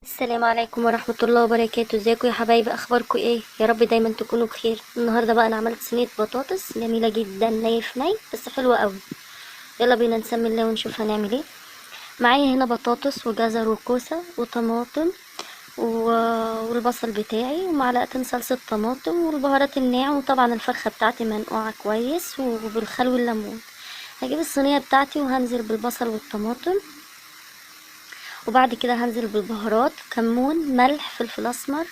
السلام عليكم ورحمة الله وبركاته. ازيكم يا حبايبي؟ اخباركم ايه؟ يا رب دايما تكونوا بخير. النهارده بقى انا عملت صينية بطاطس جميلة جدا، ني في ني بس حلوة قوي. يلا بينا نسمي الله ونشوف هنعمل ايه. معايا هنا بطاطس وجزر وكوسة وطماطم والبصل بتاعي ومعلقتين صلصة طماطم والبهارات الناعم، وطبعا الفرخة بتاعتي منقوعة كويس وبالخل والليمون. هجيب الصينية بتاعتي وهنزل بالبصل والطماطم، وبعد كده هنزل بالبهارات: كمون، ملح، فلفل اسمر،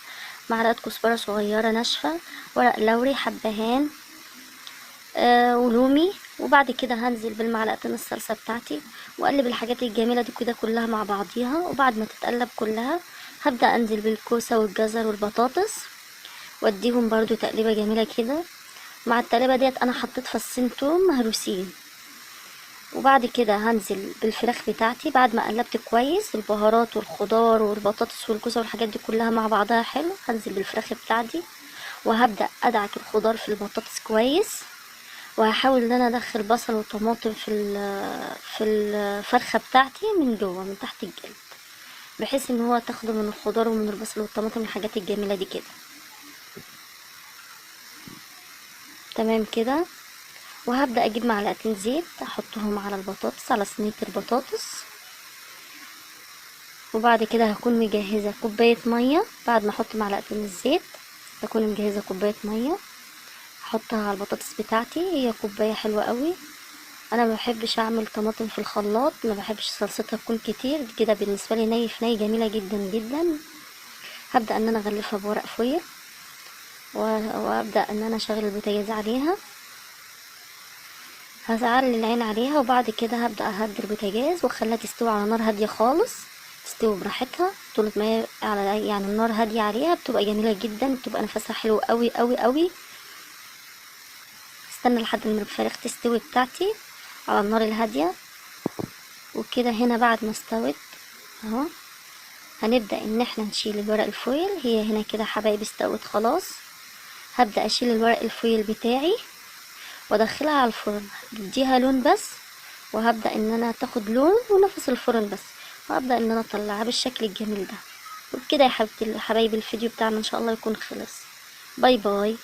معلقه كزبره صغيره ناشفه، ورق لوري، حبهان، ولومي. وبعد كده هنزل بالمعلقتين الصلصه بتاعتي واقلب الحاجات الجميله دي كده كلها مع بعضيها. وبعد ما تتقلب كلها هبدا انزل بالكوسه والجزر والبطاطس واديهم برضو تقليبه جميله كده. مع التقليبه ديت انا حطيت فصين توم مهروسين. وبعد كده هنزل بالفراخ بتاعتي بعد ما قلبت كويس البهارات والخضار والبطاطس والكوسه والحاجات دي كلها مع بعضها حلو. هنزل بالفراخ بتاعتي وهبدا ادعك الخضار في البطاطس كويس، وهحاول ان انا ادخل بصل وطماطم في الفرخه بتاعتي من جوه من تحت الجلد، بحيث ان هو تاخده من الخضار ومن البصل والطماطم الحاجات الجميله دي كده. تمام كده. وهبدا اجيب معلقتين زيت احطهم على البطاطس، على صينيه البطاطس. وبعد كده هكون مجهزة كوباية مية. بعد ما احط معلقتين الزيت هكون مجهزة كوباية مية احطها على البطاطس بتاعتي. هي كوباية حلوة قوي. انا ما بحبش اعمل طماطم في الخلاط، ما بحبش صلصتها تكون كتير كده، بالنسبة لي ني في ني جميلة جدا جدا. هبدأ ان انا اغلفها بورق فويل وابدأ ان انا اشغل البوتاجاز عليها، هعلي العين عليها. وبعد كده هبدأ اهدي البوتاجاز واخليها تستوي على نار هادية خالص، تستوي براحتها طول ما هي على يعني النار هادية عليها بتبقى جميلة جدا، بتبقى نفسها حلو قوي قوي قوي. استنى لحد ما الفراخ تستوي بتاعتي على النار الهادية. وكده هنا بعد ما استوت اهو هنبدأ ان احنا نشيل الورق الفويل. هي هنا كده حبايبي استوت خلاص. هبدأ اشيل الورق الفويل بتاعي وادخلها على الفرن، بديها لون بس، وهبدأ ان انا تاخد لون ونفس الفرن بس، وهبدأ ان انا اطلعها بالشكل الجميل ده. وبكده يا حبايبي الفيديو بتاعنا ان شاء الله يكون خلص. باي باي.